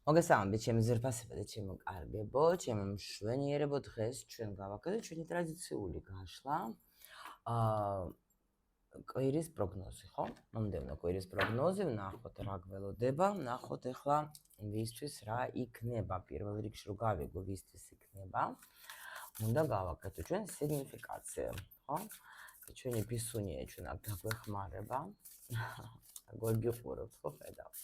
მოგესალმებით, ჩემი ზრფასებო და ჩემო კარგებო, ჩემო მშვენიერებო, დღეს ჩვენ გავაკეთებთ ჩვენი ტრადიციული გაშლა. კვირის პროგნოზი, ხო? მომდევნო კვირის პროგნოზი, ვნახოთ რა გველოდება, ვნახოთ ახლა ვისთვის რა იქნება. პირველ რიგში რო გავიგო ვისთვის იქნება, უნდა გავაკეთოთ ჩვენ სიგნიფიკაცია, ხო? ჩვენი ფისუნია ჩვენ აქ დაგვეხმარება. გოგიყურებთ, ხო ხედავთ?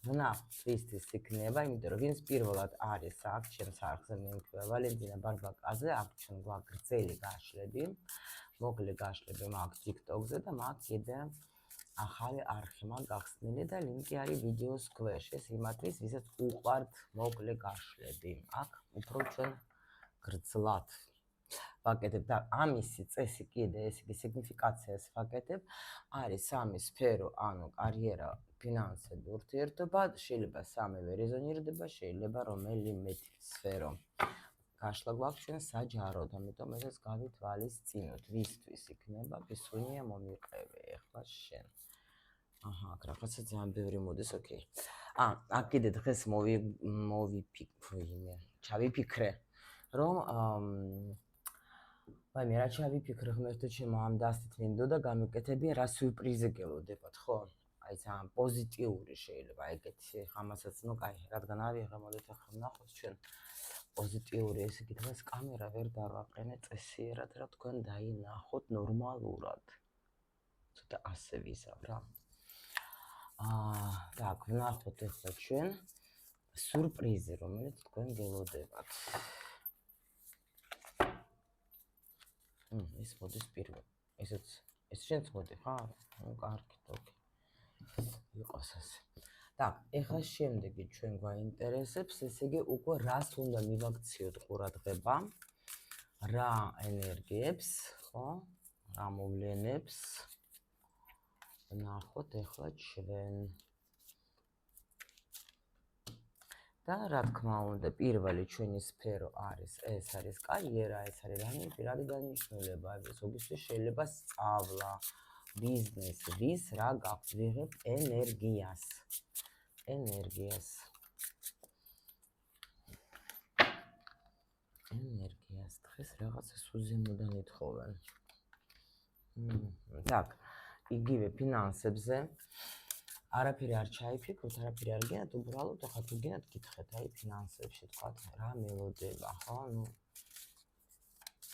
ვნახოთ ვისთვის იქნება, იმიტომ რომ ვინც პირველად არის აქ ჩემს არხზე მიმკვიდრე ვალენტინა ბარბაკაძე, აქ ჩვენ გვაქვს გრძელი გაშლები, მოკლე გაშლები მაქვს TikTok-ზე და მაქვს კიდე ახალი არხი მაქვს გახსნილი და ლინკი არის ვიდეოს ქვეშ. ეს იმათთვის, ვისაც უყვართ მოკლე გაშლები. აქ უფრო ჩვენ გრძლად ვაკეთებ და ამისი წესი კიდე, ეს იგი სიგნიფიკაციას ვაკეთებ, არის სამი სფერო, ანუ კარიერა, ფინანსები, ურთიერთობა, შეიძლება სამივე რეზონირდება, შეიძლება რომელიმე სფერო. გაშლა გვაქვს ჩვენ საჯაროდ, ამიტომ ესეც გავითვალისწინოთ, ვისთვის იქნება, ფისუნია მომიყევი, ეხლა შენ. აჰა, აქ რაღაცა ძალიან ბევრი მოდის, ოკეი. აქ კიდე დღეს ჩავიფიქრე, რომ მე რა ჩავიფიქრე, ღმერთო ჩემო, ამ დასით მინდოდა გამიკეთებია, რა სიურპრიზი გელოდებათ, ხო? აი ძალიან პოზიტიური შეიძლება ეგეთი, ამასაც, ნუ კაი, რადგან ავიღე, მოდით ახლა ვნახოთ ჩვენ პოზიტიური, ესე იგი დღეს კამერა ვერ დავაყენე წესიერად, რა თქვენ დაინახოთ ნორმალურად. ცოტა ასე ვიზავ რა. так, ვნახოთ ახლა ჩვენ სიურპრიზი, რომელიც თქვენ გელოდებათ. ეს მოდის პირველ. ესეც შენც მოდი ხარ? ნუ კარგი, ოკეი. იყოს ასე. так, ეხლა შემდეგი ჩვენ გვაინტერესებს, ესე იგი უკვე რას უნდა მივაქციოთ ყურადღება, რა ენერგიებს, ხო? რა მოვლენებს ვნახოთ ეხლა ჩვენ. და რა თქმა უნდა, პირველი ჩვენი სფერო არის, ეს არის კარიერა, ეს არის რამე დანიშნულება, ზოგისთვის შეიძლება სწავლა, ბიზნესი, ვის რა გაქვს, ვიღებთ ენერგიას. ენერგიას დღეს რაღაცა სუზემოდან ეთხოვენ. так, იგივე ფინანსებზე არაფერი არ ჩაიფიქროთ, არაფერი არ გინათ, უბრალოდ ახლა თუ გინათ გითხეთ, აი ფინანსებში თქვა რა მელოდება, ხო? ნუ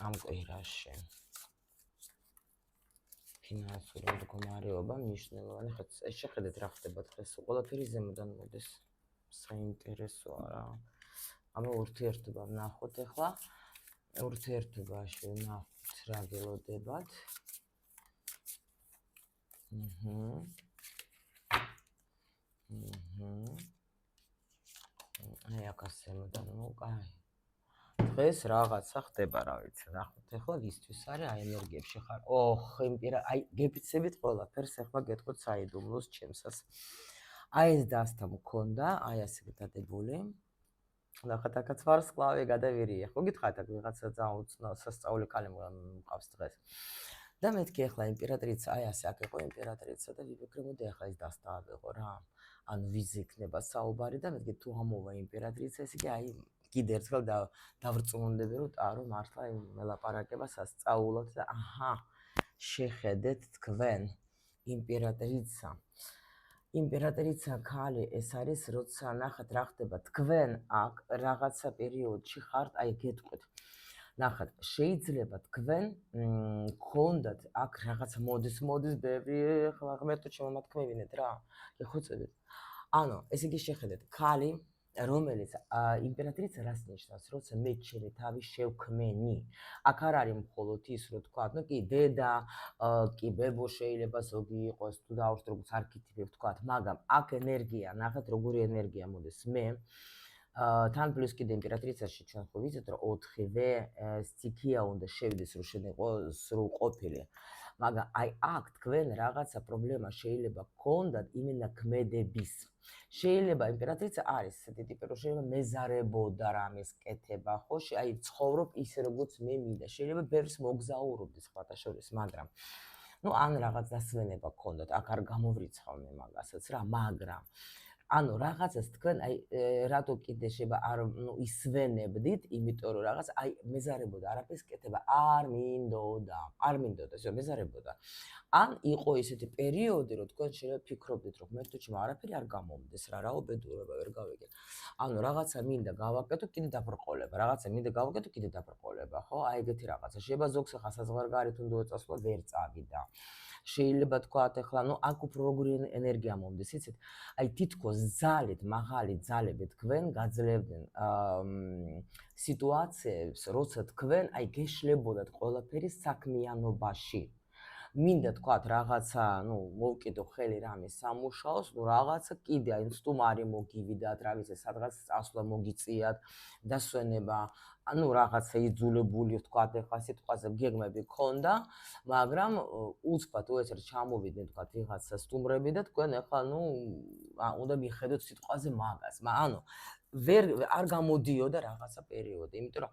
ამ კვირაში ფინანსური მდგომარეობა მნიშვნელოვანი, ხო, შეხედეთ რა ხდება დღეს, ყველაფერი ზემოდან მოდის. საინტერესოა რა. ამო ურთიერთობა ვნახოთ ახლა. ურთიერთობაში ვნახოთ რა გელოდებათ. აი აქ ასე მოდან, ნუ კაი. დღეს რაღაცა ხდება, რა ვიცი, ნახოთ ახლა ვისთვის არის აი ენერგიებში ხარ. აი გეფიცებით ყველაფერს, ახლა გეტყვით საიდუმლოს ჩემსას. აი ეს დასთა მქონდა, აი ასე გადადებული. ნახეთ, აქაც ვარსკვლავი გადავირიე. ხო გითხარით, აქ ვიღაცა ძალიან უცნაური სასწაული ქალი მყავს დღეს. და მეთქი ახლა იმპერატრიცა, აი ასე აქ იყო იმპერატრიცა და ვიფიქრე, მოდი ახლა ეს დასთა ავიღო რა. ანუ ვიზ იქნება საუბარი და მეთქი თუ ამოვა იმპერატრიცა, ესე იგი აი კიდე ერთხელ დავრწმუნდები, რომ ტარო მართლა მელაპარაკება სასწაულად და აჰა, შეხედეთ თქვენ იმპერატრიცა. იმპერატრიცა ქალი ეს არის, როცა ნახეთ რა ხდება, თქვენ აქ რაღაცა პერიოდში ხართ, აი გეტყვით. ნახეთ, შეიძლება თქვენ გქონდათ აქ რაღაცა მოდის ბევრი, ახლა ღმერთო ჩემო მათქმევინეთ რა. გეხოცებით. ანუ, ესე იგი შეხედეთ, ქალი რომელიც იმპერატრიცა რას ნიშნავს, როცა მე ჩემი თავი შევქმენი. აქ არ არის მხოლოდ ის, რომ თქვა, ნუ კი დედა, კი ბებო შეიძლება ზოგი იყოს, თუ დავუშვათ როგორც არქეტიპი ვთქვა, მაგრამ აქ ენერგია, ნახეთ როგორი ენერგია მოდის მე. თან პლუს კიდე იმპერატრიცაში ჩვენ ხო ვიცით, რომ 4-ვე სტიქია უნდა შევიდეს, რომ შენ იყოს სრულყოფილი. მაგრამ აი აქ თქვენ რაღაცა პრობლემა შეიძლება გქონდათ იმენა ქმედების. შეიძლება იმპერატრიცა არის ესეთი ტიპი, რომ შეიძლება მეზარებოდა რამის კეთება, ხო? აი ცხოვრობ ისე როგორც მე მინდა. შეიძლება ბევრს მოგზაურობდეს სხვათა შორის, მაგრამ ნუ ან რაღაც დასვენება გქონდათ, აქ არ გამოვრიცხავ მე მაგასაც რა, მაგრამ ანუ რაღაცას თქვენ აი რატო კიდე შეიძლება არ ისვენებდით, იმიტომ რომ რაღაც აი მეზარებოდა არაფერს კეთება არ მინდოდა, ისე მეზარებოდა. ან იყო ისეთი პერიოდი, რომ თქვენ შეიძლება ფიქრობდით, რომ მე თვითონ არაფერი არ გამომდეს რა, რაობედურება ვერ გავიგე. ანუ რაღაცა მინდა გავაკეთო, კიდე დაბრყოლება, რაღაცა მინდა გავაკეთო, კიდე დაბრყოლება, ხო? აი ეგეთი რაღაცა. შეიძლება ზოგს ახლა საზღვარგარეთ უნდა წასვლა, ვერ წავიდა. შეიძლება თქვათ ახლა, აქ უფრო როგორი ენერგია მომდის, იცით? აი თითქოს ძალით, მაღალი ძალები თქვენ გაძლევდნენ სიტუაციებს, როცა თქვენ აი გეშლებოდათ ყველაფერი საქმიანობაში. მინდა თქვათ რაღაცა, მოვკიდო ხელი რამის სამუშაოს, რაღაცა კიდე აი სტუმარი მოგივიდათ, რა ვიცი, სადღაც წასვლა მოგიწიათ, დასვენება, რაღაცა იძულებული ვთქვათ, ეხლა სიტყვაზე გეგმები გქონდა, მაგრამ უცბად უეცრ ჩამოვიდნენ თქვათ ვიღაცა სტუმრები და თქვენ ეხლა უნდა მიხედოთ სიტყვაზე მაგას, არ გამოდიოდა რაღაცა პერიოდი, იმიტომ რომ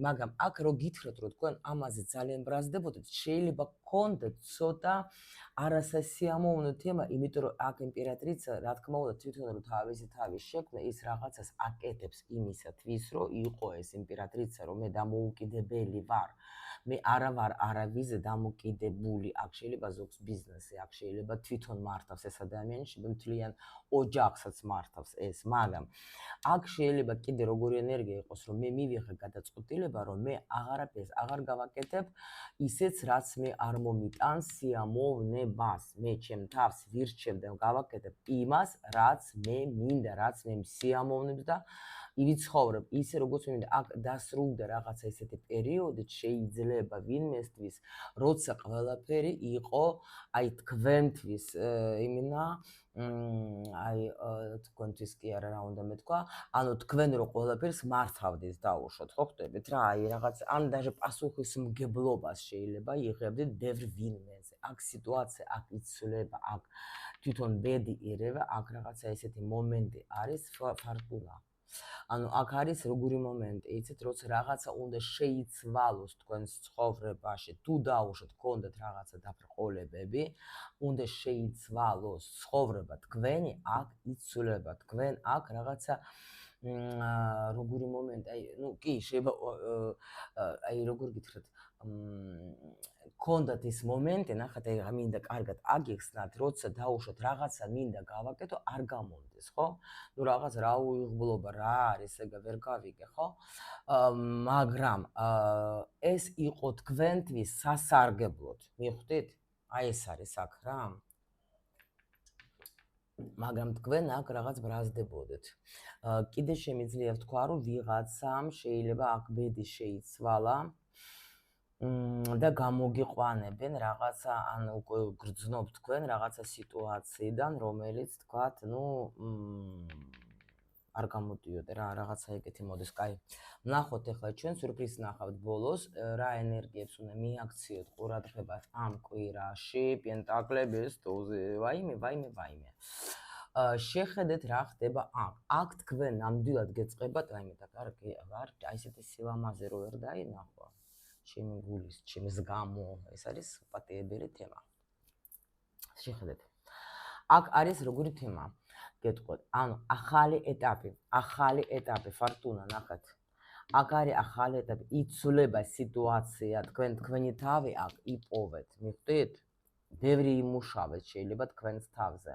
მაგრამ აქ რო გითხრათ, რომ თქვენ ამაზე ძალიან ბრაზდებოდეთ, შეიძლება გქონდეთ ცოტა არასასიამოვნო თემა, იმიტომ რომ აქ იმპერატრიცა, რა თქმა უნდა, თვითონ რო თავისი თავის შექმნა, ის რაღაცას აკეთებს იმისათვის, რომ იყო ეს იმპერატრიცა, რომ მე დამოუკიდებელი ვარ. მე არა ვარ არავის დამოკიდებული, აქ შეიძლება ზოგს ბიზნესი, აქ შეიძლება თვითონ მართავს ეს ადამიანი, შეიძლება მთლიან ოჯახსაც მართავს ეს, მაგრამ აქ შეიძლება კიდე როგორი ენერგია იყოს, რომ მე მივიღე გადაწყვეტილება, რომ მე აღარაფერს აღარ გავაკეთებ ისეც, რაც მე არ მომიტანს სიამოვნებას. მე ჩემ თავს ვირჩევ და გავაკეთებ იმას, რაც მე მინდა, რაც მე სიამოვნებს და ივიცხოვრებ ისე, როგორც მინდა. აქ დასრულდა რაღაცა ესეთი პერიოდი, შეიძლება ვინმესთვის, როცა ყველაფერი იყო აი თქვენთვის თქვენთვის კი არა რა უნდა მეთქვა, თქვენ რო ყველაფერს მართავდით დაუშვოთ, ხო ხტებით რა, აი რაღაც ან даже პასუხისმგებლობას შეიძლება იღებდით ბევრ ვინმეზე. აქ სიტუაცია, აქ იცვლება, აქ თვითონ ბედი ირევა, აქ რაღაცა ესეთი მომენტი არის ფარტუნა. აქ არის როგორი მომენტი, იცით, როცა რაღაცა უნდა შეიცვალოს თქვენს ცხოვრებაში, თუ დაუშვოთ, გქონდათ რაღაცა დაბრყოლებები, უნდა შეიცვალოს ცხოვრება თქვენი, აქ იცვლება თქვენ, აქ რაღაცა როგორი მომენტი, კი, შეიძლება აი როგორ გითხრათ, გქონდათ ის მომენტი, ნახეთ, აი მინდა კარგად აგიხსნათ, როცა დაუშვოთ რაღაცა მინდა გავაკეთო, არ გამომდის, ხო? რაღაც რა უიღბლობა რა არის, ეგა ვერ გავიგე, ხო? მაგრამ ეს იყო თქვენთვის სასარგებლოდ, მიხვდით? აი ეს არის აქ რა. მაგრამ თქვენ აქ რაღაც ბრაზდებოდეთ. კიდე შემიძლია ვთქვა, რომ ვიღაცამ შეიძლება აქ ბედი შეიცვალა და გამოგიყვანებენ რაღაცა, უკვე გრძნობ თქვენ რაღაცა სიტუაციიდან, რომელიც თქვათ, არ გამოდიოდა რა, რაღაცა ეგეთი მოდის, კაი. ვნახოთ ახლა ჩვენ სურპრიზს ნახავთ ბოლოს, რა ენერგიებს უნდა მიაქციოთ ყურადღებას ამ კვირაში, პენტაკლების ტუზი, ვაიმე. შეხედეთ რა ხდება აქ თქვენ ნამდვილად გეწყებათ, კარგი, ვარ, აი ესეთი სილამაზე რო ვერ დაინახვა, ჩემი გულის, ჩემს გამო, ეს არის პატიებელი თემა. შეხედეთ. აქ არის როგორი თემა? გეტყვით, ახალი ეტაპი, ფარტუნა, ნახეთ. აქ არის ახალი ეტაპი, იცვლება სიტუაცია, თქვენი თავი აქ იპოვეთ, მიხვდით? ბევრი იმუშავეთ შეიძლება თქვენს თავზე.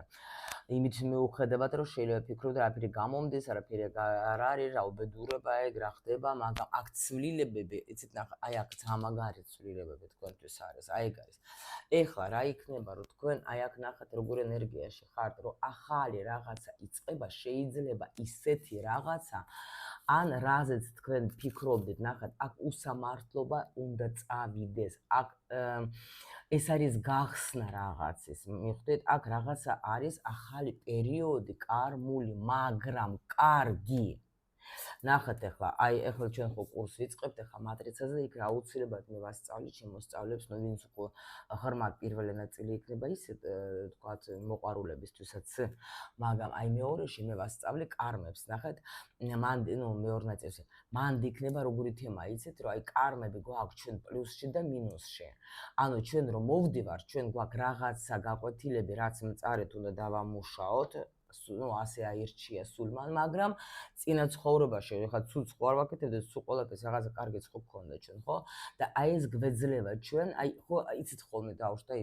იმით მიუხედავად, რომ შეიძლება ფიქრობთ, რაფერი გამომდის, არაფერი არ არის, რაობედურება ეგ რა ხდება, მაგრამ აქ ცვლილებები, იცით, ნახე, აი აქ ძამაგარი ცვლილებები თქვენთვის არის, აი ეგ არის. ეხლა რა იქნება, რომ თქვენ აი აქ ნახეთ, როგორ ენერგიაში ხართ, რომ ახალი რაღაცა იწყება, შეიძლება ისეთი რაღაცა, ან რაზეც თქვენ ფიქრობდით, ნახეთ, აქ უსამართლობა უნდა წავიდეს, აქ ეს არის გახსნა რაღაცის, მიხვდით? აქ რაღაცა არის ახალი პერიოდი, კარმული, მაგრამ კარგი. ნახეთ ახლა, ახლა ჩვენ ხო კურსს ვიწყებთ, ახლა მატრიცაზე იქ რა აუცილებლად მე ვასწავლი შემოსწავლებს, ვინც უკვე ღრმად პირველი ნაწილი იქნება ისე, თქვათ, მოყვარულებისთვისაც, მაგრამ აი მეორეში მე ვასწავლი კარმებს, ნახეთ, მეორე ნაწილში, მანდ იქნება როგორი თემა, იცით, რომ აი კარმები გვაქვს ჩვენ პლუსში და მინუსში. ჩვენ რომ მოვდივართ, ჩვენ გვაქვს რაღაცა გაკვეთილები, რაც მწარეთ უნდა დავამუშაოთ, ასე აირჩია სულ მან, მაგრამ წინა ცხოვრებაში ხა ცუც ხო არ ვაკეთებდეთ, სულ ყველაფერს რაღაცა კარგიც ხო გქონდა ჩვენ, ხო? და აი ეს გვეძლება ჩვენ, აი ხო იცით ხოლმე დავშტა,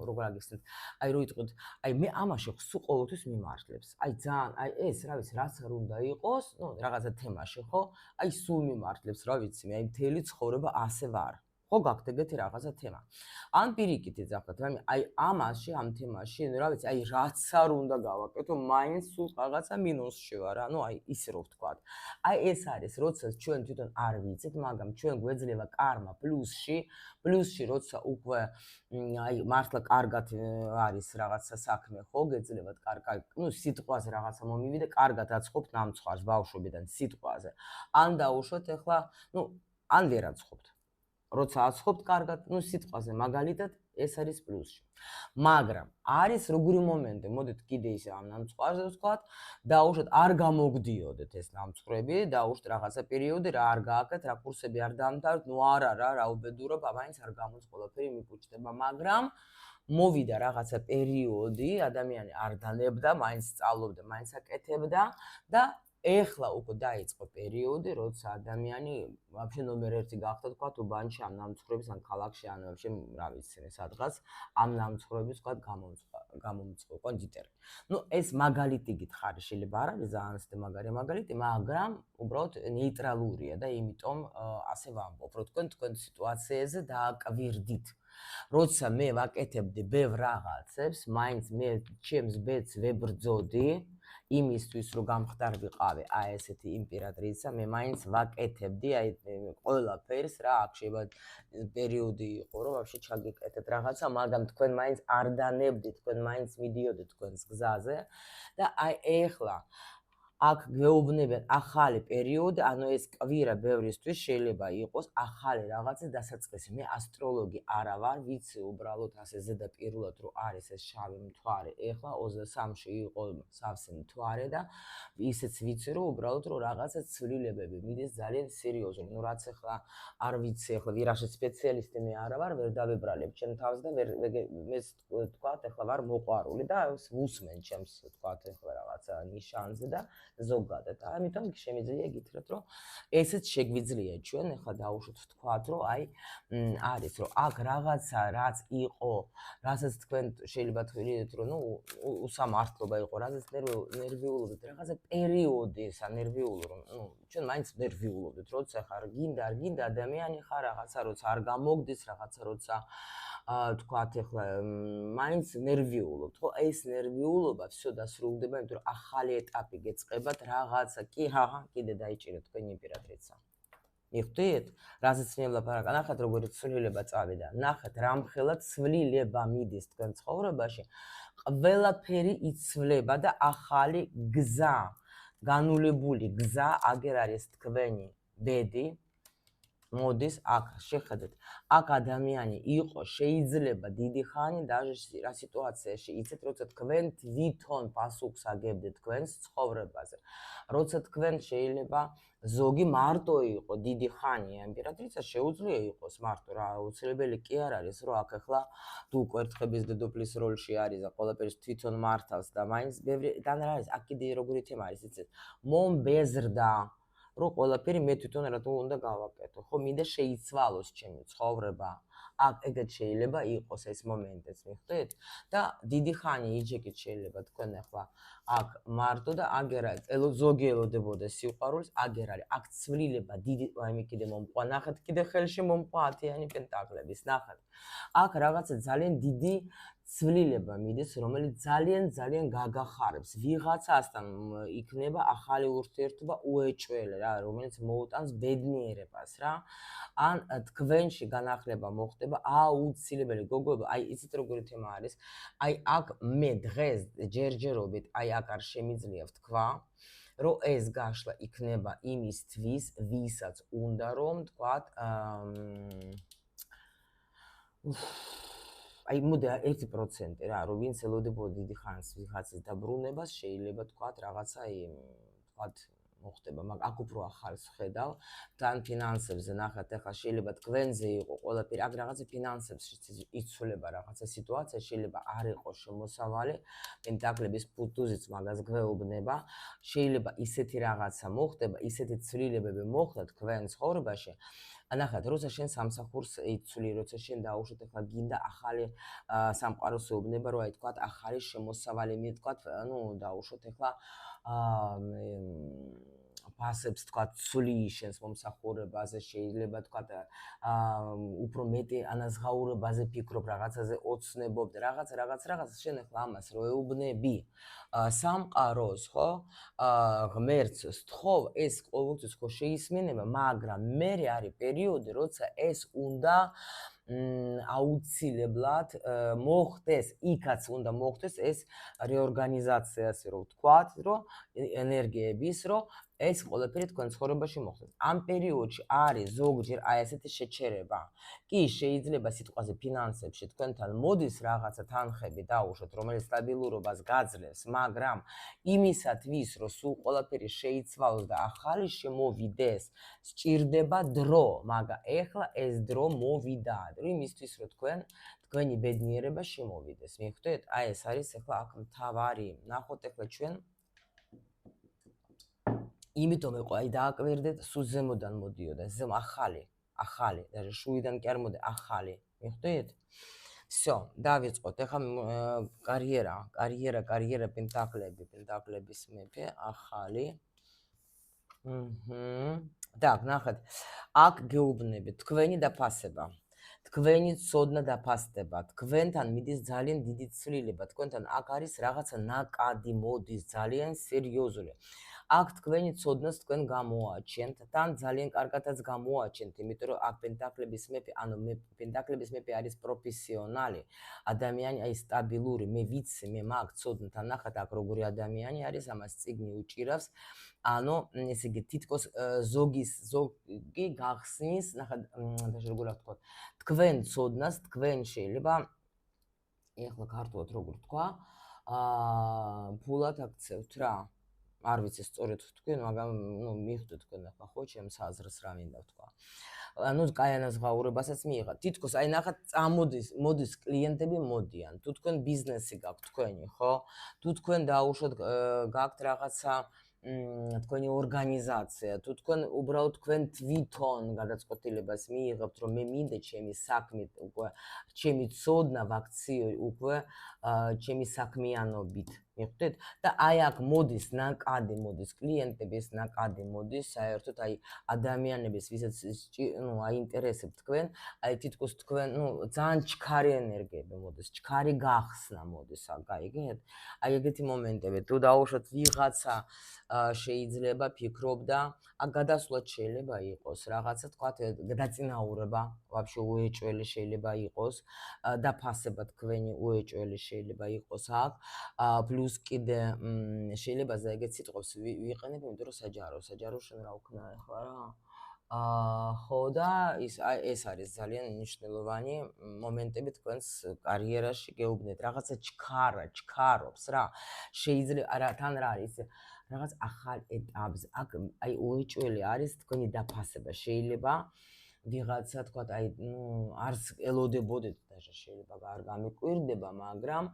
როგორ აგიხსნით, აი რო იტყვით, აი მე ამაში სულ ყოველთვის მიმართლებს. აი ძალიან, აი ეს რა ვიცი, რაც არ უნდა იყოს, რაღაცა თემაში, ხო? აი სულ მიმართლებს, რა ვიცი, მე აი მთელი ცხოვრება ასე ვარ. ხო გაქვთ ეგეთი რაღაცა თემა. ან პირიქით ეძახოთ, აი ამაში, ამ თემაში, რა ვიცი, აი რაც არ უნდა გავაკეთო, მაინც სულ რაღაცა მინუსში ვარ, ანუ აი ისე რო ვთქვათ. აი ეს არის, როცა ჩვენ თვითონ არ ვიცით, მაგრამ ჩვენ გვეძლება კარმა პლუსში, როცა უკვე აი მართლა კარგად არის რაღაცა საქმე, ხო, გეძლებათ კარგად, სიტყვაზე რაღაცა მომივიდე, კარგად აცხობთ ნამცხვარს ბავშვობიდან სიტყვაზე. ან დაუშვათ ახლა, ან ვერ აცხობთ. როცა აცხობთ კარგად, სიტყვაზე მაგალითად ეს არის პლუსში. მაგრამ არის როგორი მომენტი, მოდით კიდე ისე ამ ნამცხვარზე ვთქვათ, დაუშვათ არ გამოგდიოდეთ ეს ნამცხრები, დაუშვათ რაღაცა პერიოდი, რა არ გააკეთეთ, რა კურსები არ დაამთავრეთ, არა რა უბედურობ, მაინც არ გამოდის ყველაფერი მიკუჭდება, მაგრამ მოვიდა რაღაცა პერიოდი, ადამიანი არ დანებდა, მაინც სწავლობდა, მაინც აკეთებდა და ეხლა უკვე დაიწყო პერიოდი, როცა ადამიანი ვაფშე ნომერ 1 გახდა, თქვა, უბანში ამ ნამცხრების ან ქალაქში ან ვაფშე რა ვიცი, სადღაც ამ ნამცხრების თქვა გამომწყო კონდიტერი. ეს მაგალითი გითხარი, შეიძლება არ არის ძალიან ისე მაგალითი, მაგრამ უბრალოდ ნეიტრალურია და იმიტომ ასე ვამბობ, რომ თქვენ სიტუაციაზე დააკვირდით. როცა მე ვაკეთებდი ბევრ რაღაცებს, მაინც მე ჩემს ბედს ვებრძოდი იმისთვის რომ გამხდარიყავი აი ესეთი იმპერატრიცა, მე მაინც ვაკეთებდი აი ყველაფერს რა, აქ შეიძლება პერიოდი იყო რომ ვაფშე ჩაგიკეთეთ რაღაცა, მაგრამ თქვენ მაინც არ დანებდით, თქვენ მაინც მიდიოდით თქვენს გზაზე და აი ეხლა აქ გვეუბნებიან ახალი პერიოდი, ანუ ეს კვირა ბევრისთვის შეიძლება იყოს ახალი რაღაცის დასაწყისი. მე ასტროლოგი არა ვარ, ვიცი უბრალოდ ასე ზედაპირულად რომ არის ეს შავი მთვარე. ეხლა 23-ში იყო სავსე მთვარე და ისეც ვიცი რომ უბრალოდ რომ რაღაცა ცვლილებები მიდის ძალიან სერიოზული. რაც ეხლა არ ვიცი, ეხლა ვირაში სპეციალისტი მე არა ვარ, ვერ დავებრალებ ჩემ თავს და მე თქვათ, ეხლა ვარ მოყვარული და ვუსმენ ჩემს თქვათ ეხლა რაღაცა ნიშანზე და ზოგადად. ამიტომ შემიძლია გითხრათ, რომ ესეც შეგვიძლია ჩვენ ახლა დაუშვათ ვთქვათ, რომ აი არის, რომ აქ რაღაცა რაც იყო, რასაც თქვენ შეიძლება თვლიდეთ, რომ უსამართლობა იყო, რასაც ნერვიულობდით, რაღაცა პერიოდი ესა ნერვიულური, ჩვენ მაინც ნერვიულობდით, როცა ხარ გინდა ადამიანი ხარ, რაღაცა როცა არ გამოგდის, რაღაცა როცა თქვათ ახლა მაინც ნერვიულობთ, ხო? ეს ნერვიულობა всё დასრულდება, იმიტომ რომ ახალი ეტაპი გეწყებათ, რაღაცა კი, კიდე დაიჭირეთ თქვენი იმპერატრიცა. მიხვდით? რასაც ნებლაპარაკა, ნახეთ როგორი ცვლილება წავიდა. ნახეთ რამხელა ცვლილება მიდის თქვენ ცხოვრებაში. ყველაფერი იცვლება და ახალი გზა, განულებული გზა, აგერ არის თქვენი ბედი. მოდის აქ შეხედეთ, აქ ადამიანი იყო შეიძლება დიდი ხანი დაჟე რა სიტუაციაში იცით, როცა თქვენ თვითონ პასუხს აგებდეთ თქვენს ცხოვრებაზე. როცა თქვენ შეიძლება ზოგი მარტო იყო დიდი ხანი იმპერატრიცა შეუძლია იყოს მარტო რა, აუცილებელი კი არ არის, რომ აქ ახლა თუ კვერთხების დედოფლის როლში არის და ყველაფერს თვითონ მართავს და მაინც ბევრი და რა არის, აქ კიდე როგორი თემა არის, იცით, მომბეზრდა რომ ყველაფერი მე თვითონ რა თქმა უნდა გავაკეთო, ხო, მინდა შეიცვალოს ჩემი ცხოვრება. აქ ეგეთ შეიძლება იყოს ეს მომენტიც, მიხვდით? და დიდი ხანი იჯეკით შეიძლება თქვენ ახლა აქ მარტო და აგერ ზოგი ელოდებოდა სიყვარულს, აგერ არის აქ ცვლილება დიდი, აი კიდე მომყვა, ნახეთ, კიდე ხელში მომყვა 10-იანი პენტაკლების, ნახეთ. აქ რაღაცა ძალიან დიდი ცვლილება მიდის, რომელიც ძალიან გაგახარებს. ვიღაცასთან იქნება ახალი ურთიერთობა უეჭველი რა, რომელიც მოუტანს ბედნიერებას რა. ან თქვენში განახლება მოხდება აუცილებელი. გოგოებო, აი იცით როგორი თემა არის? აი აქ მე დღეს ჯერჯერობით აი აქ არ შემიძლია ვთქვა, რომ ეს გაშლა იქნება იმისთვის, ვისაც უნდა რომ თქვათ აი მოდი 1% რა, რომ ვინც ელოდებოდა დიდი ხანს ვიღაცის დაბრუნებას, შეიძლება თქვათ რაღაცა თქვათ მოხდება, მაგრამ აქ უფრო ახალს ხედავ, თან ფინანსებზე ნახეთ, ახლა შეიძლება თქვენზე იყო ყველაფერი, აქ რაღაცა ფინანსებში იცვლება რაღაცა სიტუაცია, შეიძლება არ იყოს შემოსავალი, პენტაკლების ფუტუზიც მაგას გვეუბნება, შეიძლება ისეთი რაღაცა მოხდება, ისეთი ცვლილებები მოხდა თქვენ ცხოვრებაში, ნახეთ, როცა შენ სამსახურს იცვლი, როცა შენ დაუშვათ, ახლა გინდა ახალი სამყაროს ეუბნება, რომ აი თქვა ახალი შემოსავალი, მე თქვა, ну, დაუშვათ ახლა ფასებს თქვა ცვლი შენს მომსახურებაზე, შეიძლება თქვა უფრო მეტი ანაზღაურებაზე ფიქრობ, რაღაცაზე ოცნებობ და რაღაც შენ ახლა ამას რო ეუბნები სამყაროს, ხო? ღმერთს თხოვ, ეს ყოველთვის ხო შეისმინება, მაგრამ მე არის პერიოდი, როცა ეს უნდა აუცილებლად მოხდეს, იქაც უნდა მოხდეს ეს რეორგანიზაცია, ასე რომ ვთქვათ, რომ ენერგიების, რომ ეს ყველაფერი თქვენ ცხოვრებაში მოხდეს. ამ პერიოდში არის ზოგჯერ აი ესეთი შეჩერება. კი, შეიძლება სიტყვაზე ფინანსებში თქვენთან მოდის რაღაცა თანხები დაუშვათ, რომელიც სტაბილურობას გაძლევს, მაგრამ იმისათვის, რომ სულ ყველაფერი შეიცვალოს და ახალი შემოვიდეს, სჭირდება დრო, მაგრამ ეხლა ეს დრო მოვიდა. იმისთვის, რომ თქვენი ბედნიერება შემოვიდეს. მიხვდეთ? აი ეს არის ახლა აქ მთავარი. ნახოთ ახლა ჩვენ იმიტომ იყო აი დააკვირდეთ სულ ზემოდან მოდიოდა, ახალი, даже შუიდან კი არ მოდი, ახალი. მიხვდით? всё, დავიწყოთ. ახლა კარიერა, პენტაკლების მეფე, ახალი. так, ნახეთ. აქ გეუბნებით თქვენი დაფასება. თქვენი ცოდნა დაფასდება. თქვენთან მიდის ძალიან დიდი ცვლილება. თქვენთან აქ არის რაღაცა ნაკადი მოდის, ძალიან სერიოზული. აქ თქვენი ცოდნას თქვენ გამოაჩენთ, თან ძალიან კარგადაც გამოაჩენთ, იმიტომ რომ აქ პენტაკლების მეფე, ანუ პენტაკლების მეფე არის პროფესიონალი, ადამიანი, აი სტაბილური, მე ვიცი, მე მაგ ცოდნათან ნახეთ, აქ როგორი ადამიანი არის, ამას წიგნი უჭირავს. ანუ ესე იგი თითქოს ზოგი გახსნის, ნახეთ, даже როგორ ვთქვათ, თქვენ ცოდნას, თქვენ შეიძლება ეხლა ქართულად როგორ თქვა, ფულად აქცევთ რა. არ ვიცი სწორედ თქვენ, მაგრამ ну მიხვდეთ თქვენ ახლა ხო ჩემს აზრს რა მინდა ვთქვა. ანუ კაი ანაზღაურებასაც მიიღათ. თითქოს აი ნახეთ მოდის კლიენტები მოდიან. თუ თქვენ ბიზნესი გაქვთ თქვენი, ხო? თუ თქვენ დაუშვათ გაქვთ რაღაცა თქვენი ორგანიზაცია, თუ თქვენ უბრალოდ თქვენ თვითონ გადაწყვეტილებას მიიღებთ, რომ მე მინდა ჩემი საქმით უკვე ჩემი ცოდნა ვაქციო უკვე ჩემი საქმიანობით. მიხვდით? და აი აქ მოდის ნაკადი, მოდის კლიენტების ნაკადი მოდის, საერთოდ აი ადამიანების, ვისაც აინტერესებთ თქვენ, აი თითქოს თქვენ, ძალიან ჩქარი ენერგიები მოდის, ჩქარი გახსნა მოდის, გაიგეთ? აი ეგეთი მომენტები, თუ დაუშვათ ვიღაცა შეიძლება ფიქრობდა, აქ გადასვლაც შეიძლება იყოს, რაღაცა თქვა დაწინაურება, ვაფშე უეჭველი შეიძლება იყოს, დაფასება თქვენი უეჭველი შეიძლება იყოს აქ. პლუს კიდე შეიძლება ეგეთ სიტყვებს ვიყენებ, იმიტომ რომ საჯარო შენ რა უქნა ახლა რა. ხო და ეს არის ძალიან მნიშვნელოვანი მომენტები თქვენს კარიერაში გეუბნეთ, რაღაცა ჩქარობს რა. შეიძლება თან რა არის რაღაც ახალ ეტაპზე. აქ აი უეჭველი არის თქვენი დაფასება. შეიძლება ვიღაცა თქვა აი არც ელოდებოდეთ даже შეიძლება არ გამიკვირდება, მაგრამ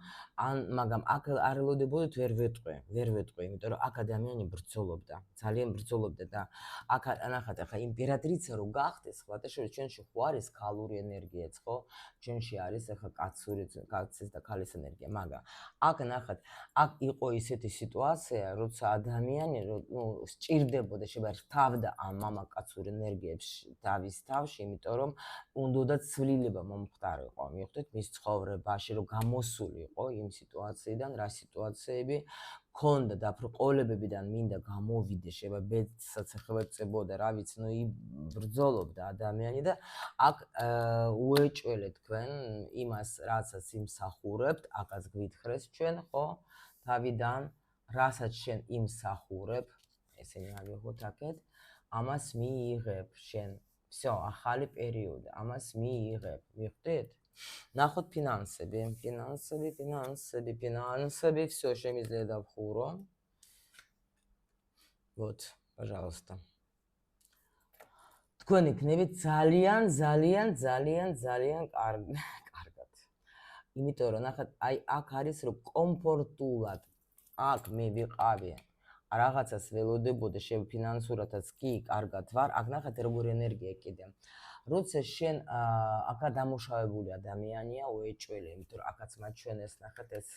აქ არ ელოდებოდეთ ვერ ვეტყვი, იმიტომ რომ აქ ადამიანი ბრძოლობდა, ძალიან ბრძოლობდა და აქ ნახეთ ახლა იმპერატრიცა რო გახდეს, სხვა და ჩვენში ხო არის ქალური ენერგიაც, ხო? ჩვენში არის ახლა კაცის და ქალის ენერგია, მაგრამ აქ ნახეთ, აქ იყო ისეთი სიტუაცია, როცა ადამიანი სჭირდებოდა შეიძლება რთავდა ამ მამაკაცურ ენერგიებს თავის თავში, იმიტომ რომ უნდოდა ცვლილება მომხდარიყო, მიხვდეთ, მის ცხოვრებაში, რომ გამოსულიყო იმ სიტუაციიდან, რა სიტუაციები ქონდა და პრობლემებიდან მინდა გამოვიდე, შეიძლება ბედსაც ხვეწებოდა, რა ვიცი, იბრძოლობდა ადამიანი და აქ უეჭველე თქვენ იმას, რასაც იმსახურებთ, აკაც გვითხრეს ჩვენ, ხო? თავიდან, რასაც შენ იმსახურებ, ესენი ავიღოთ აქეთ, ამას მიიღებ შენ. всё, ახალი პერიოდი, ამას მიიღებ, მიხვდით? ნახოთ ფინანსები, всё, შემიძლია დავხურო. вот. Пожалуйста. თქვენ იქნებით ძალიან კარგად. იმიტომ რომ ნახეთ, აი აქ არის რომ კომფორტულად აქ მე ვიყავი. რაღაცას ველოდებოდა შევფინანსურათაც კი კარგად ვარ. აქ ნახეთ როგორი ენერგია კიდე. როცა შენ აქა დამუშავებული ადამიანია, უეჭველი, იმიტომ რომ აქაც მათ ჩვენეს ნახეთ ეს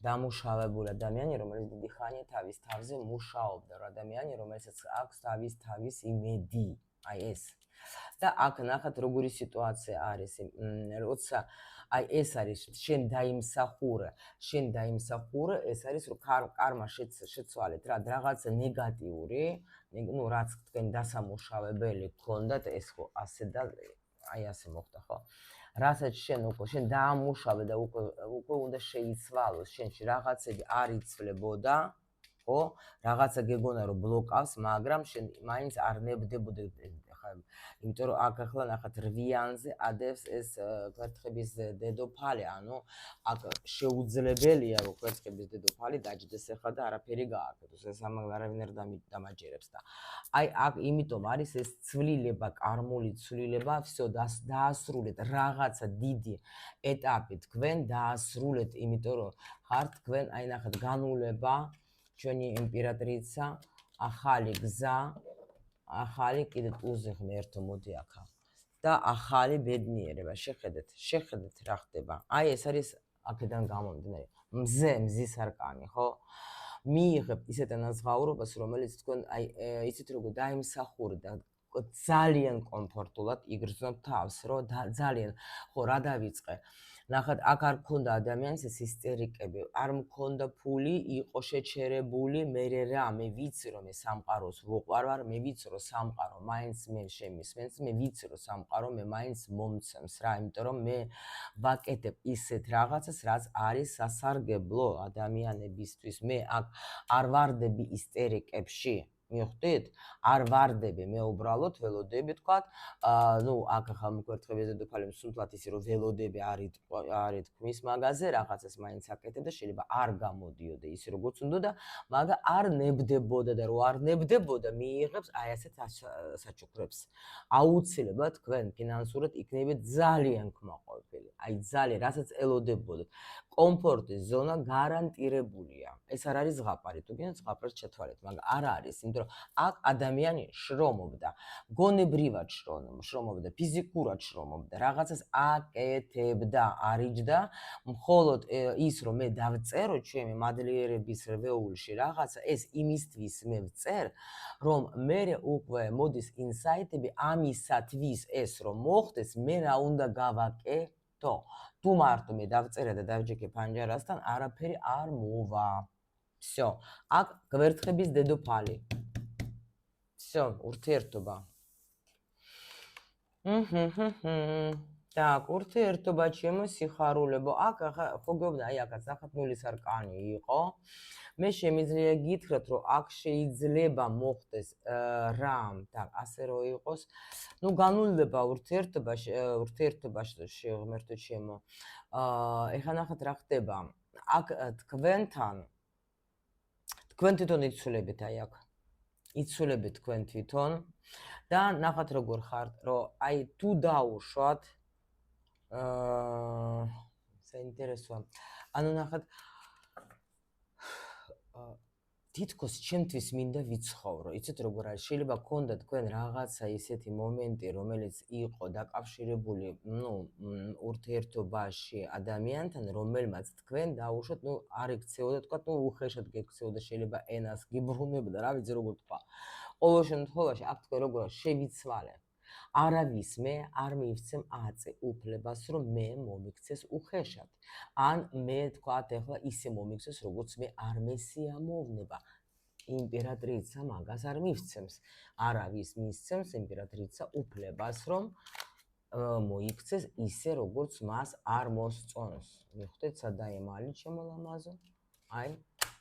დამუშავებული ადამიანი, რომელიც დიდი ხანია თავის თავზე მუშაობდა, ადამიანი, რომელსაც აქვს თავის იმედი, აი ეს. და აქ ნახეთ როგორი სიტუაცია არის, როცა აი ეს არის შენ დაიმსახურე, ეს არის რომ კარმა შეცვალეთ რა, რაღაცა ნეგატიური, ნუ რაც თქვენ დასამუშავებელი გქონდათ, ეს ხო ასე და აი ასე მოხდა, ხო? რასაც შენ დაამუშავე და უკვე უნდა შეიცვალოს შენში რაღაცები არ იცვლებოდა, ხო? რაღაცა გეგონა რომ ბლოკავს, მაგრამ შენ მაინც არ ნებდებოდა ხა, იმიტომ რომ აქ ახლა ნახეთ რვიანზე ადევს ეს კვერთხების დედოფალი, ანუ აქ შეუძლებელია რომ კვერთხების დედოფალი დაჯდეს ახლა და არაფერი გააკეთოს, ეს არავინ არ დამაჯერებს და აი აქ იმიტომ არის ეს ცვლილება, კარმული ცვლილება, всё დაასრულეთ რაღაცა დიდი ეტაპი თქვენ დაასრულეთ, იმიტომ რომ ხარ თქვენ აი ნახეთ განულება, ჩვენი იმპერატრიცა, ახალი გზა, ახალი კიდე პლუსზე ღმერთო მოდი აქა და ახალი ბედნიერება, შეხედეთ რა ხდება. აი ეს არის აქედან გამომდინარე, მზის არკანი, ხო? მიიღებ ისეთ ანაზღაურობას, რომელიც თქვენ აი იცით როგორ დაიმსახურეთ და ძალიან კომფორტულად იგრძნობ თავს, რომ ძალიან ხო რა დავიწყე. ნახეთ, აქ არ მქონდა ადამიანს ეს ისტერიკები, არ მქონდა ფული, იყო შეჩერებული, მე ვიცი რომ მე სამყაროს ვუყვარვარ, მე ვიცი რომ სამყარო მაინც მე შემისმენს, მე ვიცი რომ სამყარო მე მაინც მომცემს რა, იმიტომ რომ მე ვაკეთებ ისეთ რაღაცას, რაც არის სასარგებლო ადამიანებისთვის. მე აქ არ ვარდები ისტერიკებში. მიხვდით? არ ვარდები, მე უბრალოდ ველოდები თქვათ, ნუ აქ ახლა მკვერთხების დედოფალი მსუნთლად ისე რომ ველოდები არის თქმის მაგაზე, რაღაცას მაინც აკეთებ და შეიძლება არ გამოდიოდა ისე როგორც უნდა და მაგრამ არ ნებდებოდა და რო არ ნებდებოდა, მიიღებს აი ასეთ საჩუქრებს. აუცილებლად თქვენ ფინანსურად იქნებით ძალიან კმაყოფილი. აი ძალიან, რასაც ელოდებოდეთ. კომფორტის ზონა გარანტირებულია. ეს არ არის ზღაპარი, თუ გინდათ ზღაპარს ჩათვალეთ, მაგრამ არ არის, იმიტომ რომ აქ ადამიანი შრომობდა, გონებრივად შრომობდა, ფიზიკურად შრომობდა, რაღაცას აკეთებდა, არიჯდა, მხოლოდ ის რომ მე დავწერო ჩემი მადლიერების რვეულში რაღაცა, ეს იმისთვის მე ვწერ, რომ მე უკვე მოდის ინსაიტები ამისათვის ეს რომ მოხდეს, მე რა უნდა გავაკეთო. თუ მარტო მე დავწერე და დავჯექე პანჯარასთან, არაფერი არ მოვა. всё, აქ კვერთხების დედოფალი. всё, ურთიერთობა. так, ურთიერთობა ჩემო სიხარულებო. აქ ხო გეუბნა, აი აქაც ნახეთ ნულის არკანი იყო. მე შემიძლია გითხრათ, რომ აქ შეიძლება მოხდეს რამ, так, ასე რო იყოს. ნუ განულდება ურთიერთობაში ღმერთო ჩემო. ეხლა ნახეთ რა ხდება. აქ თქვენ თვითონ იცვლებით აი აქ. იცვლებით თქვენ თვითონ და ნახეთ როგორ ხართ, რომ აი თუ დაუშვათ საინტერესოა. ანუ ნახეთ თითქოს ჩემთვის მინდა ვიცხოვრო. იცით როგორ არის? შეიძლება გქონდათ თქვენ რაღაცა ისეთი მომენტი, რომელიც იყო დაკავშირებული, ნუ, ურთიერთობაში ადამიანთან, რომელმაც თქვენ დაუშვათ, ნუ არ იქცეოდა, თქვა, ნუ უხეშად გექცეოდა, შეიძლება ენას გიბრუნებდა, რა ვიცი როგორ თქვა. ყოველ შემთხვევაში, აქ თქვენ როგორ შევიცვალე. არავის მე არ მივცემ აწე უფლებას, რომ მე მომიქცეს უხეშად. ან მე თქვათ ახლა ისე მომიქცეს, როგორც მე არ მესიამოვნება. იმპერატრიცა მაგას არ მივცემს. არავის მისცემს იმპერატრიცა უფლებას, რომ მოიქცეს ისე, როგორც მას არ მოსწონს. მიხვდეთ, სადაა მალი ჩემო ლამაზო? აი,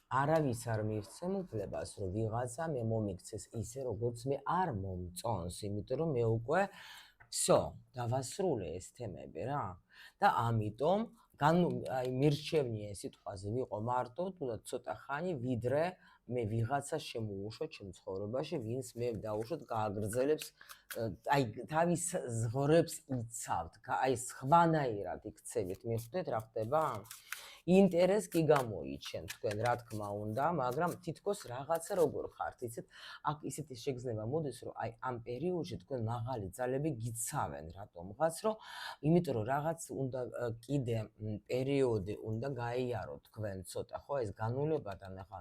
არავის არ მივცემ უფლებას, რომ ვიღაცა მე მომიქცეს ისე, როგორც მე არ მომწონს, იმიტომ რომ მე უკვე всё, დავასრულე ეს თემები რა. და ამიტომ აი მირჩევნია სიტყვაზე ვიყო მარტო, თუნდაც ცოტა ხანი, ვიდრე მე ვიღაცა შემოუშვათ ჩემ ცხოვრებაში, ვინც მე დავუშვათ გააგრძელებს აი თავის ზღორებს იცავთ, აი სხვანაირად იქცევით, მიხვდეთ რა ხდება? ინტერესს კი გამოიჩენ თქვენ, რა თქმა უნდა, მაგრამ თითქოს რაღაცა როგორ ხართ, იცით? აქ ისეთი შეგრძნება მოდის, რომ აი ამ პერიოდში თქვენ მაღალი ძალები გიცავენ, რატომღაც, რომ იმიტომ რომ რაღაც უნდა კიდე პერიოდი უნდა გაიაროთ თქვენ ცოტა, ხო, ეს განულებადან ახლა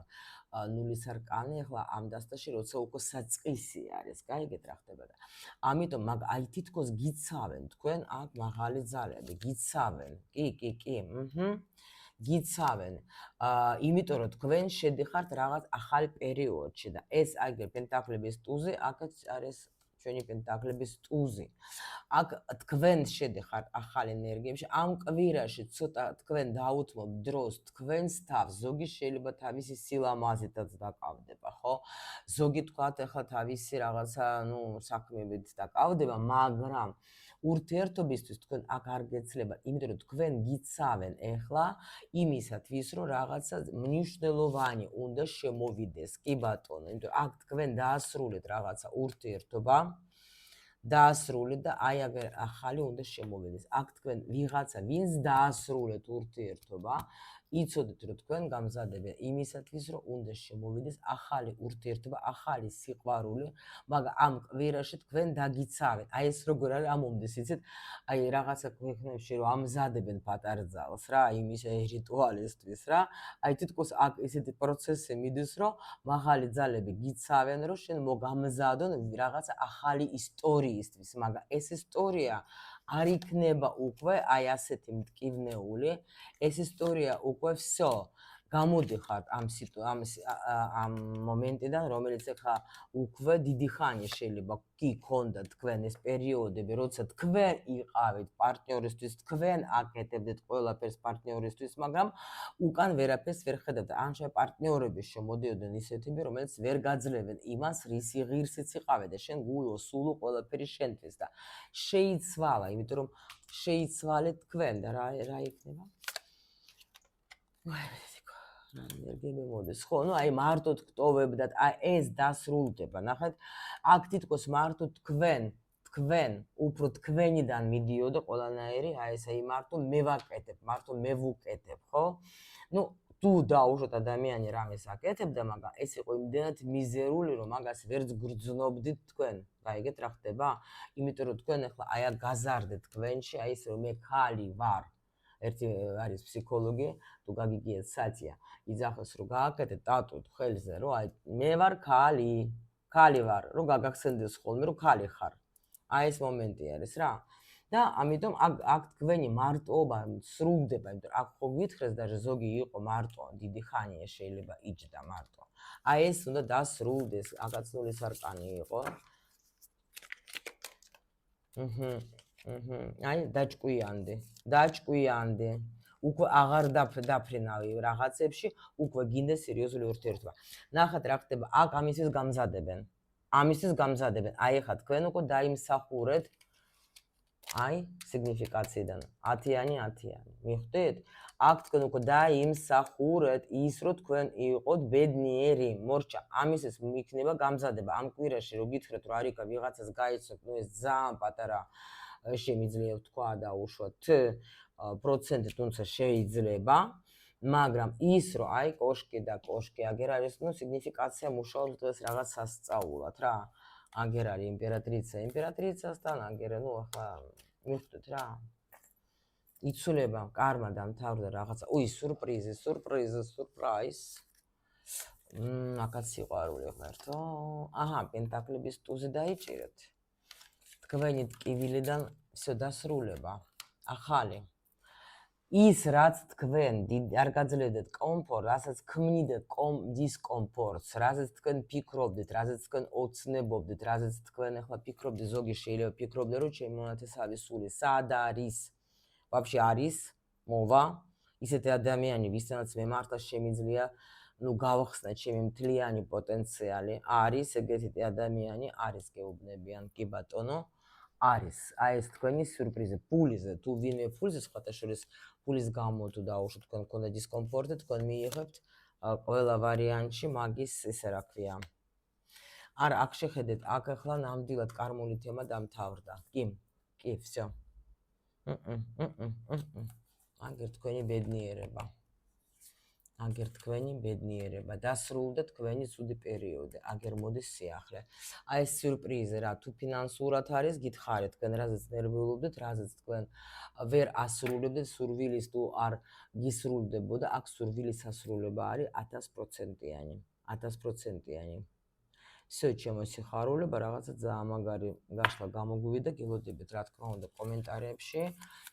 ნულის არკანი ახლა ამ დასტაში როცა უკვე საწყისი არის, გაიგეთ რა ხდება და ამიტომ აი თითქოს გიცავენ თქვენ აქ მაღალი ძალები, გიცავენ. კი. გიცავენ. იმიტომ რომ თქვენ შედიხართ რაღაც ახალ პერიოდში და ეს აი პენტაკლების ტუზი, აქაც არის ჩვენი პენტაკლების ტუზი. აქ თქვენ შედიხართ ახალ ენერგიებში, ამ კვირაში ცოტა თქვენ დაუთმობთ დროს თქვენს თავს, ზოგი შეიძლება თავისი სილამაზითაც დაკავდება, ხო? ზოგი თქვათ ახლა თავისი რაღაცა, საქმეებით დაკავდება, მაგრამ ურთიერთობისთვის თქვენ აქ არ გეცლება, იმიტომ რომ თქვენ გიცავენ ახლა იმისათვის, რომ რაღაცა მნიშვნელოვანი უნდა შემოვიდეს, კი ბატონო, იმიტომ აქ თქვენ დაასრულეთ რაღაცა ურთიერთობა, დაასრულეთ და აი აგერ ახალი უნდა შემოვიდეს. აქ თქვენ ვიღაცა ვინც დაასრულეთ ურთიერთობა, იცოდეთ რომ თქვენ გამზადებენ იმისათვის, რომ უნდა შემოვიდეს ახალი ურთიერთობა, ახალი სიყვარული, მაგრამ ამ კვირაში თქვენ დაგიცავენ. აი ეს როგორ არის ამომდეს, იცით? აი რაღაცა ქვეყნებში რომ ამზადებენ პატარძალს რა, იმის რიტუალისთვის რა. აი თითქოს აქ ესეთი პროცესი მიდის, რომ მაღალი ძალები გიცავენ, რომ შენ მოგამზადონ რაღაცა ახალი ისტორიისთვის, მაგრამ ეს ისტორია არ იქნება უკვე აი ასეთი მტკივნეული, ეს ისტორია უკვე всё გამოდიხართ ამ მომენტიდან, რომელიც ახლა უკვე დიდი ხანი შეიძლება კი ქონდათ თქვენ ეს პერიოდები, როცა თქვენ იყავით პარტნიორისთვის, თქვენ აკეთებდეთ ყველაფერს პარტნიორისთვის, მაგრამ უკან ვერაფერს ვერ ხედავთ. ან პარტნიორები შემოდიოდნენ ისეთები, რომელიც ვერ გაძლევენ იმას, რისი ღირსიც იყავენ და შენ გულო, სულო ყველაფერი შენთვის და შეიცვალა, იმიტომ რომ შეიცვალეთ თქვენ და რა იქნება? ენერგიები მოდის. ხო, აი მარტოდ გტოვებდათ, აი ეს დასრულდება. ნახეთ, აქ თითქოს მარტო თქვენ უფრო თქვენიდან მიდიოდა ყველანაირი, აი ეს აი მარტო მე ვაკეთებ, მარტო მე ვუკეთებ, ხო? თუ დაუშვათ ადამიანი რამეს აკეთებდა, მაგრამ ეს იყო იმდენად მიზერული, რომ მაგას ვერც გრძნობდით თქვენ. გაიგეთ რა ხდება? იმიტომ რომ თქვენ ახლა აი აქ გაზარდეთ თქვენში, აი ეს რომ მე ხალი ვარ. ერთი არის ფსიქოლოგი, თუ გაგიგიათ სათია, იძახოს რომ გააკეთეთ ტატუით ხელზე, რომ აი მე ვარ ხალი ვარ, რომ გაგახსენდეს ხოლმე რომ ხალი ხარ. აი ეს მომენტი არის რა. და ამიტომ აქ თქვენი მარტოობა სრულდება, იმიტომ აქ ხო გითხრეს და ზოგი იყო მარტო, დიდი ხანია შეიძლება იჯდა მარტო. აი ეს უნდა დასრულდეს, აქაც ნულის არკანი იყო. აი დაჭკვიანდი. უკვე აღარ დაფრინავი რაღაცებში, უკვე გინდა სერიოზული ურთიერთობა. ნახეთ რა ხდება, აქ ამისთვის გამზადებენ. აი ხა თქვენ უკვე დაიმსახურეთ აი სიგნიფიკაციიდან 10-10. მიხვდით? აქ თქვენ უკვე დაიმსახურეთ ის, რომ თქვენ იყოთ ბედნიერი. მორჩა, ამისთვის იქნება გამზადება. ამ კვირაში რო გითხრათ, რომ არიკა ვიღაცას გაიცნოთ, ეს ძალიან პატარა შემიძლია ვთქვა და უშუალოდ პროცენტი თუმცა შეიძლება, მაგრამ ის რომ აი კოშკი აგერ არის, სიგნიფიკაცია მუშაობს დღეს რაღაც სასწაულად რა. აგერ არის იმპერატრიცასთან, აგერ ახლა მიხვდეთ რა. იცვლება, კარმა დამთავრდა რაღაცა. სურპრიზ. აკაც სიყვარული ღმერთო. აჰა, პენტაკლების ტუზი დაიჭირეთ. თქვენი ტკივილიდან всё დასრულება. ახალი. ის რაც თქვენ არ გაძლევდეთ კომფორტ, რასაც ქმნიდეთ დისკომფორტს, რასაც თქვენ ფიქრობდით, რასაც თქვენ ოცნებობდით, რასაც თქვენ ახლა ფიქრობდით, ზოგი შეიძლება ფიქრობდა, რომ ჩემი მონათესავი სული სად არის? ვაფშე არის? მოვა? ისეთი ადამიანი, ვისთანაც მე მართლა შემიძლია, გავხსნა ჩემი მთლიანი პოტენციალი, არის ეგეთი ადამიანი, არის გეუბნებიან, კი ბატონო. არის, აი ეს თქვენი სიურპრიზი, ფულიზე, თუ ვინმე ფულზე სხვათა შორის ფულის გამო თუ დაუშვათ თქვენ მქონდა დისკომფორტი, თქვენ მიიღებთ ყველა ვარიანტში მაგის ესე რა ქვია. არა, აქ შეხედეთ, აქ ახლა ნამდვილად კარმული თემა დამთავრდა. კი, всё. აგერ თქვენი ბედნიერება. დასრულდა თქვენი ცუდი პერიოდი. აგერ მოდის სიახლე. აი ეს სიურპრიზი რა, თუ ფინანსურად არის, გითხარით თქვენ რაზეც ნერვიულობდეთ, რაზეც თქვენ ვერ ასრულებდეთ სურვილის თუ არ გისრულდებოდა, აქ სურვილის ასრულება არის 1000%-იანი. 1000%-იანი. всё, ჩემო სიხარულება, რაღაცა ძალიან მაგარი გაშლა გამოგვივიდა, გელოდებით რა თქმა უნდა კომენტარებში.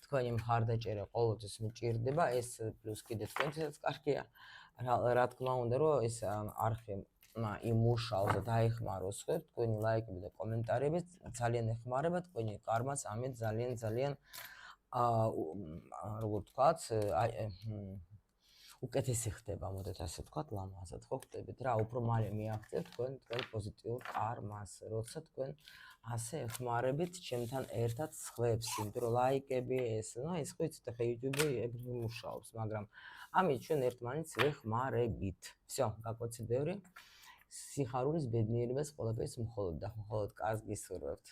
თქვენი მხარდაჭერა ყოველთვის მჭირდება, ეს პლუს კიდე თქვენთვისაც კარგია. რა თქმა უნდა, რომ ეს არხი იმუშაოს და დაეხმაროს ხეთ, თქვენი ლაიკები და კომენტარები ძალიან ეხმარება თქვენი კარმას, ამით ძალიან როგორ ვთქვათ, უკეთესი ხდება, მოდით ასე ვთქვათ, ლამაზად ხო ხდებით რა, უფრო მალე მიაღწევთ თქვენ პოზიტიურ კარმას, როცა თქვენ ასე ეხმარებით ჩემთან ერთად სხვებს, იმიტომ რომ ლაიკები ეს ხო იცით ახლა YouTube-ი ეგრე მუშაობს, მაგრამ ამით ჩვენ ერთმანეთს ვეხმარებით. всё, გაკვეცი ბევრი. სიხარულის, ბედნიერებას, ყველაფერს მხოლოდ კარგს გისურვებთ.